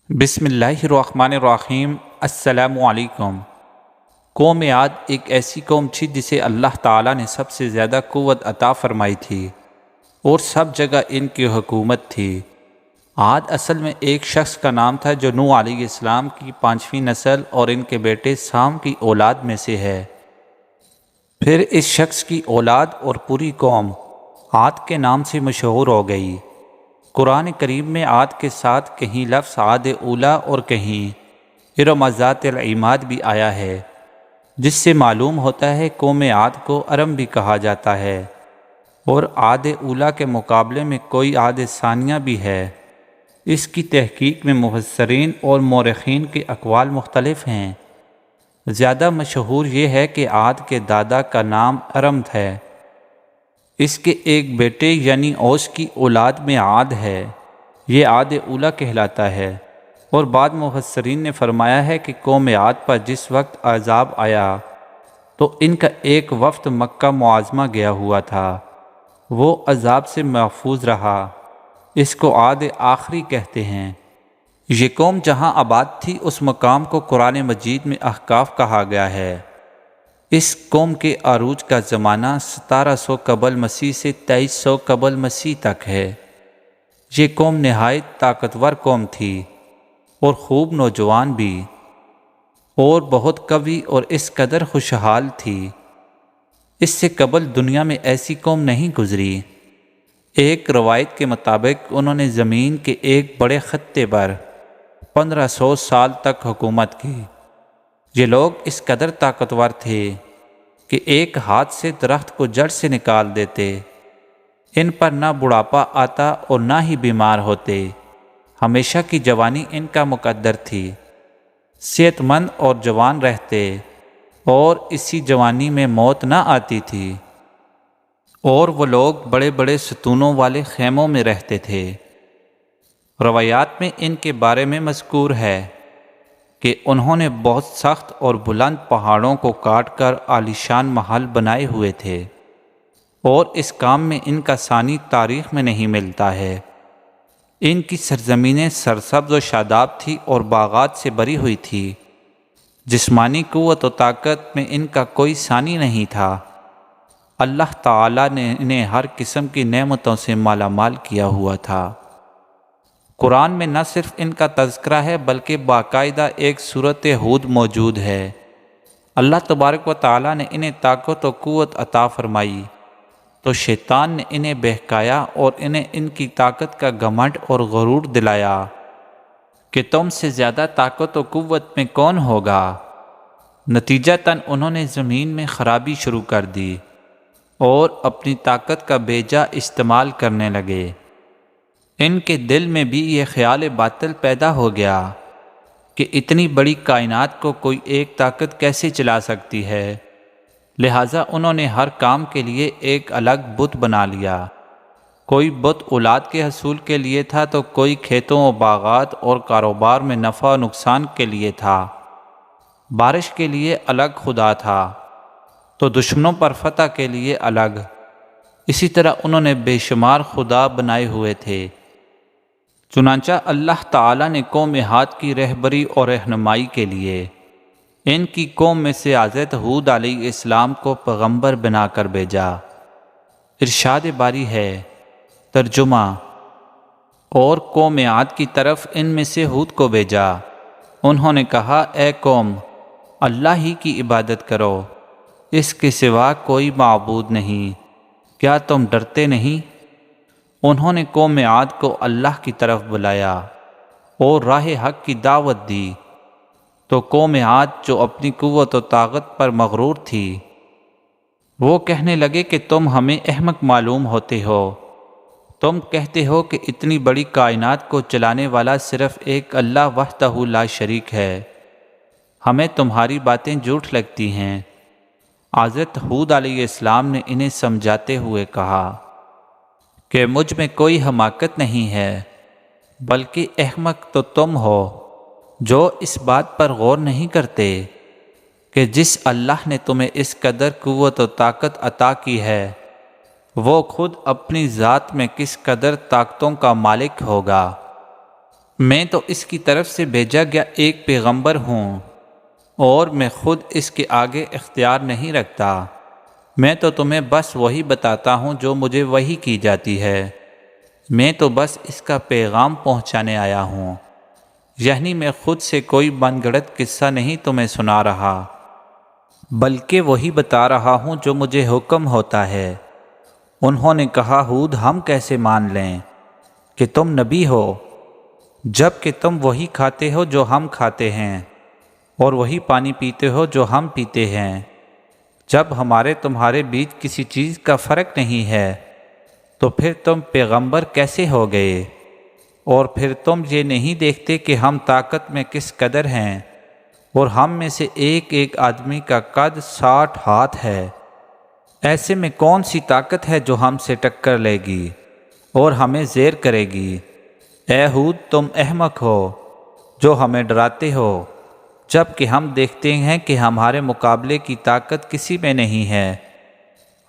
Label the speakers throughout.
Speaker 1: بسم اللہ الرحمن الرحیم۔ السلام علیکم۔ قوم عاد ایک ایسی قوم تھی جسے اللہ تعالیٰ نے سب سے زیادہ قوت عطا فرمائی تھی اور سب جگہ ان کی حکومت تھی۔ عاد اصل میں ایک شخص کا نام تھا جو نوح علیہ السلام کی 5ویں نسل اور ان کے بیٹے سام کی اولاد میں سے ہے۔ پھر اس شخص کی اولاد اور پوری قوم عاد کے نام سے مشہور ہو گئی۔ قرآن کریم میں عاد کے ساتھ کہیں لفظ عاد اولا اور کہیں ارم ذات العماد بھی آیا ہے، جس سے معلوم ہوتا ہے قوم عاد کو ارم بھی کہا جاتا ہے، اور عاد اولا کے مقابلے میں کوئی عاد ثانیہ بھی ہے۔ اس کی تحقیق میں مفسرین اور مورخین کے اقوال مختلف ہیں۔ زیادہ مشہور یہ ہے کہ عاد کے دادا کا نام ارم ہے، اس کے ایک بیٹے یعنی اوس کی اولاد میں عاد ہے، یہ عاد اولا کہلاتا ہے۔ اور بعض مفسرین نے فرمایا ہے کہ قوم عاد پر جس وقت عذاب آیا تو ان کا ایک وفد مکہ معظمہ گیا ہوا تھا، وہ عذاب سے محفوظ رہا، اس کو عاد آخری کہتے ہیں۔ یہ قوم جہاں آباد تھی اس مقام کو قرآن مجید میں احقاف کہا گیا ہے۔ اس قوم کے عروج کا زمانہ 1700 قبل مسیح سے 2300 قبل مسیح تک ہے۔ یہ قوم نہایت طاقتور قوم تھی اور خوب نوجوان بھی، اور بہت قوی اور اس قدر خوشحال تھی۔ اس سے قبل دنیا میں ایسی قوم نہیں گزری۔ ایک روایت کے مطابق انہوں نے زمین کے ایک بڑے خطے پر 1500 سال تک حکومت کی۔ یہ لوگ اس قدر طاقتور تھے کہ ایک ہاتھ سے درخت کو جڑ سے نکال دیتے۔ ان پر نہ بڑھاپا آتا اور نہ ہی بیمار ہوتے، ہمیشہ کی جوانی ان کا مقدر تھی، صحت مند اور جوان رہتے، اور اسی جوانی میں موت نہ آتی تھی۔ اور وہ لوگ بڑے بڑے ستونوں والے خیموں میں رہتے تھے۔ روایات میں ان کے بارے میں مذکور ہے کہ انہوں نے بہت سخت اور بلند پہاڑوں کو کاٹ کر عالیشان محل بنائے ہوئے تھے، اور اس کام میں ان کا ثانی تاریخ میں نہیں ملتا ہے۔ ان کی سرزمینیں سرسبز و شاداب تھی اور باغات سے بری ہوئی تھی۔ جسمانی قوت و طاقت میں ان کا کوئی ثانی نہیں تھا۔ اللہ تعالیٰ نے انہیں ہر قسم کی نعمتوں سے مالا مال کیا ہوا تھا۔ قرآن میں نہ صرف ان کا تذکرہ ہے بلکہ باقاعدہ ایک سورۃ ہود موجود ہے۔ اللہ تبارک و تعالیٰ نے انہیں طاقت و قوت عطا فرمائی تو شیطان نے انہیں بہکایا اور انہیں ان کی طاقت کا گھمنڈ اور غرور دلایا کہ تم سے زیادہ طاقت و قوت میں کون ہوگا۔ نتیجتاً انہوں نے زمین میں خرابی شروع کر دی اور اپنی طاقت کا بے جا استعمال کرنے لگے۔ ان کے دل میں بھی یہ خیال باطل پیدا ہو گیا کہ اتنی بڑی کائنات کو کوئی ایک طاقت کیسے چلا سکتی ہے، لہٰذا انہوں نے ہر کام کے لیے ایک الگ بت بنا لیا۔ کوئی بت اولاد کے حصول کے لیے تھا تو کوئی کھیتوں و باغات اور کاروبار میں نفع و نقصان کے لیے تھا۔ بارش کے لیے الگ خدا تھا تو دشمنوں پر فتح کے لیے الگ۔ اسی طرح انہوں نے بے شمار خدا بنائے ہوئے تھے۔ چنانچہ اللہ تعالیٰ نے قوم عاد کی رہبری اور رہنمائی کے لیے ان کی قوم میں سے حضرت ہود علیہ السلام کو پیغمبر بنا کر بھیجا۔ ارشاد باری ہے، ترجمہ: اور قوم عاد کی طرف ان میں سے ہود کو بھیجا، انہوں نے کہا، اے قوم، اللہ ہی کی عبادت کرو، اس کے سوا کوئی معبود نہیں، کیا تم ڈرتے نہیں؟ انہوں نے قوم عاد کو اللہ کی طرف بلایا اور راہ حق کی دعوت دی تو قوم عاد جو اپنی قوت و طاقت پر مغرور تھی، وہ کہنے لگے کہ تم ہمیں احمق معلوم ہوتے ہو۔ تم کہتے ہو کہ اتنی بڑی کائنات کو چلانے والا صرف ایک اللہ وحدہ لا شریک ہے، ہمیں تمہاری باتیں جھوٹ لگتی ہیں۔ حضرت ہود علیہ السلام نے انہیں سمجھاتے ہوئے کہا کہ مجھ میں کوئی حماقت نہیں ہے، بلکہ احمق تو تم ہو جو اس بات پر غور نہیں کرتے کہ جس اللہ نے تمہیں اس قدر قوت و طاقت عطا کی ہے وہ خود اپنی ذات میں کس قدر طاقتوں کا مالک ہوگا۔ میں تو اس کی طرف سے بھیجا گیا ایک پیغمبر ہوں اور میں خود اس کے آگے اختیار نہیں رکھتا۔ میں تو تمہیں بس وہی بتاتا ہوں جو مجھے وحی کی جاتی ہے۔ میں تو بس اس کا پیغام پہنچانے آیا ہوں، یعنی میں خود سے کوئی من گھڑت قصہ نہیں تمہیں سنا رہا، بلکہ وہی بتا رہا ہوں جو مجھے حکم ہوتا ہے۔ انہوں نے کہا، ہود ہم کیسے مان لیں کہ تم نبی ہو، جب کہ تم وہی کھاتے ہو جو ہم کھاتے ہیں اور وہی پانی پیتے ہو جو ہم پیتے ہیں، جب ہمارے تمہارے بیچ کسی چیز کا فرق نہیں ہے تو پھر تم پیغمبر کیسے ہو گئے؟ اور پھر تم یہ نہیں دیکھتے کہ ہم طاقت میں کس قدر ہیں، اور ہم میں سے ایک ایک آدمی کا قد 60 ہاتھ ہے۔ ایسے میں کون سی طاقت ہے جو ہم سے ٹکر لے گی اور ہمیں زیر کرے گی؟ اے ہود، تم احمق ہو جو ہمیں ڈراتے ہو، جب کہ ہم دیکھتے ہیں کہ ہمارے مقابلے کی طاقت کسی میں نہیں ہے۔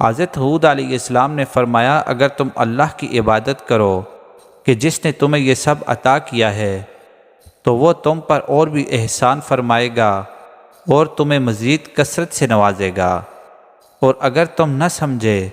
Speaker 1: حضرت ہود علیہ السلام نے فرمایا، اگر تم اللہ کی عبادت کرو کہ جس نے تمہیں یہ سب عطا کیا ہے، تو وہ تم پر اور بھی احسان فرمائے گا اور تمہیں مزید کثرت سے نوازے گا، اور اگر تم نہ سمجھے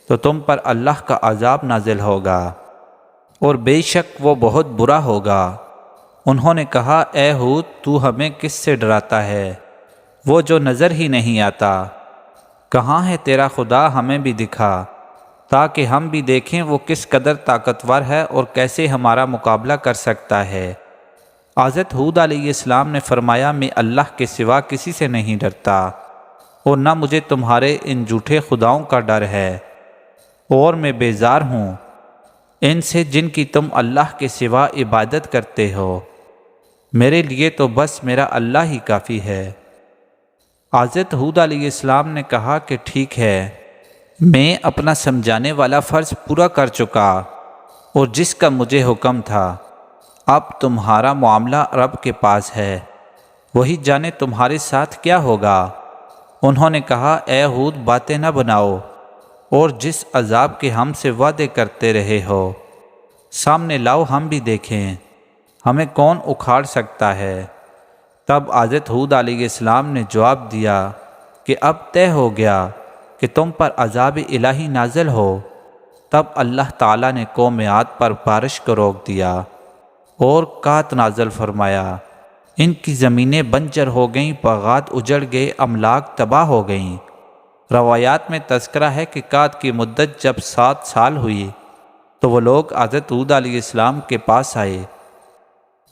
Speaker 1: تو تم پر اللہ کا عذاب نازل ہوگا، اور بے شک وہ بہت برا ہوگا۔ انہوں نے کہا، اے ہود، تو ہمیں کس سے ڈراتا ہے، وہ جو نظر ہی نہیں آتا؟ کہاں ہے تیرا خدا؟ ہمیں بھی دکھا تاکہ ہم بھی دیکھیں وہ کس قدر طاقتور ہے اور کیسے ہمارا مقابلہ کر سکتا ہے۔ حضرت ہود علیہ السلام نے فرمایا، میں اللہ کے سوا کسی سے نہیں ڈرتا، اور نہ مجھے تمہارے ان جھوٹے خداؤں کا ڈر ہے، اور میں بیزار ہوں ان سے جن کی تم اللہ کے سوا عبادت کرتے ہو۔ میرے لیے تو بس میرا اللہ ہی کافی ہے۔ حضرت ہود علیہ السلام نے کہا کہ ٹھیک ہے، میں اپنا سمجھانے والا فرض پورا کر چکا اور جس کا مجھے حکم تھا، اب تمہارا معاملہ رب کے پاس ہے، وہی جانے تمہارے ساتھ کیا ہوگا۔ انہوں نے کہا، اے ہود، باتیں نہ بناؤ، اور جس عذاب کے ہم سے وعدے کرتے رہے ہو سامنے لاؤ، ہم بھی دیکھیں ہمیں کون اکھاڑ سکتا ہے۔ تب حضرت ہود علیہ السلام نے جواب دیا کہ اب طے ہو گیا کہ تم پر عذاب الہی نازل ہو۔ تب اللہ تعالیٰ نے قوم عاد پر بارش کو روک دیا اور قحط نازل فرمایا، ان کی زمینیں بنجر ہو گئیں، باغات اجڑ گئے، املاک تباہ ہو گئیں۔ روایات میں تذکرہ ہے کہ قحط کی مدت جب 7 سال ہوئی تو وہ لوگ حضرت ہود علیہ السلام کے پاس آئے،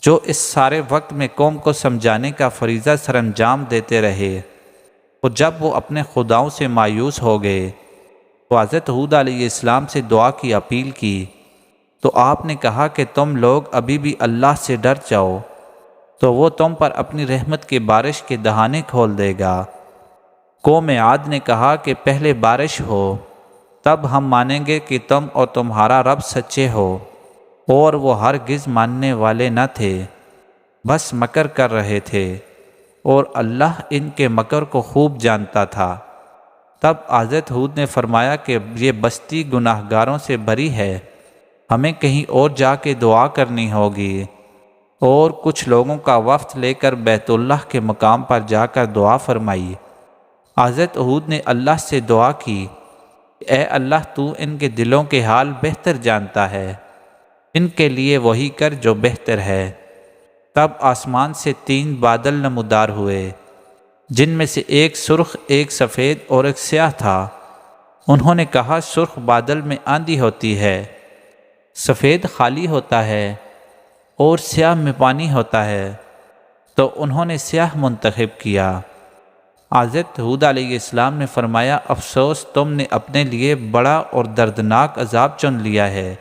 Speaker 1: جو اس سارے وقت میں قوم کو سمجھانے کا فریضہ سر انجام دیتے رہے، اور جب وہ اپنے خداؤں سے مایوس ہو گئے تو حضرت ہود علیہ السلام سے دعا کی اپیل کی، تو آپ نے کہا کہ تم لوگ ابھی بھی اللہ سے ڈر جاؤ تو وہ تم پر اپنی رحمت کی بارش کے دہانے کھول دے گا۔ قوم عاد نے کہا کہ پہلے بارش ہو، تب ہم مانیں گے کہ تم اور تمہارا رب سچے ہو، اور وہ ہرگز ماننے والے نہ تھے، بس مکر کر رہے تھے، اور اللہ ان کے مکر کو خوب جانتا تھا۔ تب حضرت ہود نے فرمایا کہ یہ بستی گناہ گاروں سے بری ہے، ہمیں کہیں اور جا کے دعا کرنی ہوگی، اور کچھ لوگوں کا وفد لے کر بیت اللہ کے مقام پر جا کر دعا فرمائی۔ حضرت ہود نے اللہ سے دعا کی، اے اللہ، تو ان کے دلوں کے حال بہتر جانتا ہے، ان کے لیے وہی کر جو بہتر ہے۔ تب آسمان سے 3 بادل نمودار ہوئے، جن میں سے ایک سرخ، ایک سفید اور ایک سیاہ تھا۔ انہوں نے کہا، سرخ بادل میں آندھی ہوتی ہے، سفید خالی ہوتا ہے، اور سیاہ میں پانی ہوتا ہے، تو انہوں نے سیاہ منتخب کیا۔ حضرت ہود علیہ السلام نے فرمایا، افسوس، تم نے اپنے لیے بڑا اور دردناک عذاب چن لیا ہے،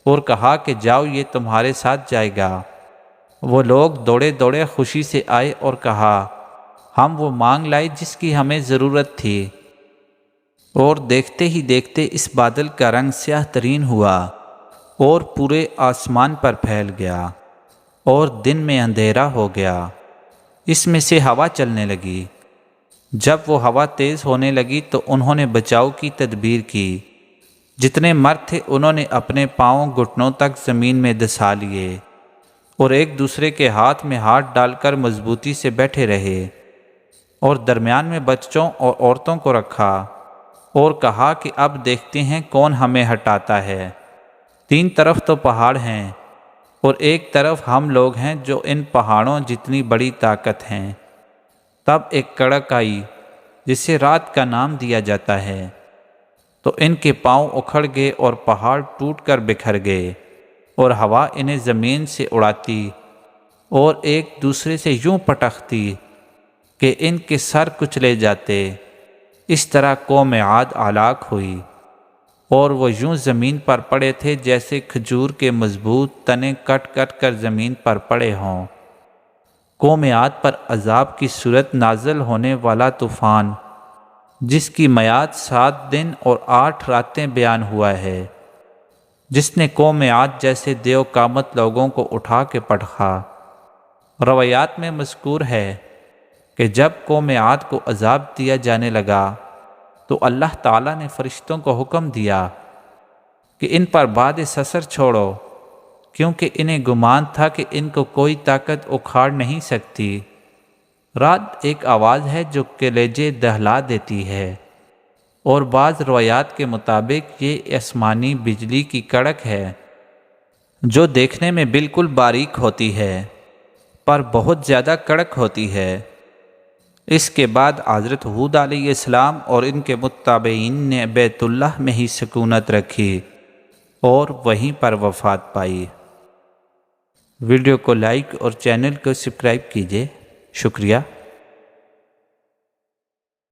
Speaker 1: اور کہا کہ جاؤ، یہ تمہارے ساتھ جائے گا۔ وہ لوگ دوڑے دوڑے خوشی سے آئے اور کہا، ہم وہ مانگ لائے جس کی ہمیں ضرورت تھی، اور دیکھتے ہی دیکھتے اس بادل کا رنگ سیاہ ترین ہوا اور پورے آسمان پر پھیل گیا، اور دن میں اندھیرا ہو گیا۔ اس میں سے ہوا چلنے لگی۔ جب وہ ہوا تیز ہونے لگی تو انہوں نے بچاؤ کی تدبیر کی۔ جتنے مرد تھے انہوں نے اپنے پاؤں گھٹنوں تک زمین میں دسا لیے، اور ایک دوسرے کے ہاتھ میں ہاتھ ڈال کر مضبوطی سے بیٹھے رہے، اور درمیان میں بچوں اور عورتوں کو رکھا، اور کہا کہ اب دیکھتے ہیں کون ہمیں ہٹاتا ہے۔ 3 طرف تو پہاڑ ہیں، اور ایک طرف ہم لوگ ہیں جو ان پہاڑوں جتنی بڑی طاقت ہیں۔ تب ایک کڑک آئی جسے رات کا نام دیا جاتا ہے، تو ان کے پاؤں اکھڑ گئے اور پہاڑ ٹوٹ کر بکھر گئے، اور ہوا انہیں زمین سے اڑاتی اور ایک دوسرے سے یوں پٹختی کہ ان کے سر کچلے جاتے۔ اس طرح قوم عاد ہلاک ہوئی، اور وہ یوں زمین پر پڑے تھے جیسے کھجور کے مضبوط تنے کٹ کٹ کر زمین پر پڑے ہوں۔ قوم عاد پر عذاب کی صورت نازل ہونے والا طوفان، جس کی میعاد 7 دن اور 8 راتیں بیان ہوا ہے، جس نے قوم عاد جیسے دیو قامت لوگوں کو اٹھا کے پٹخا۔ روایات میں مذکور ہے کہ جب قوم عاد کو عذاب دیا جانے لگا تو اللہ تعالیٰ نے فرشتوں کو حکم دیا کہ ان پر باد سسر چھوڑو، کیونکہ انہیں گمان تھا کہ ان کو کوئی طاقت اکھاڑ نہیں سکتی۔ رات ایک آواز ہے جو کلیجے دہلا دیتی ہے، اور بعض روایات کے مطابق یہ آسمانی بجلی کی کڑک ہے جو دیکھنے میں بالکل باریک ہوتی ہے پر بہت زیادہ کڑک ہوتی ہے۔ اس کے بعد حضرت ہود علیہ السلام اور ان کے متبعین نے بیت اللہ میں ہی سکونت رکھی اور وہیں پر وفات پائی۔ ویڈیو کو لائک اور چینل کو سبسکرائب کیجیے۔ شکریہ۔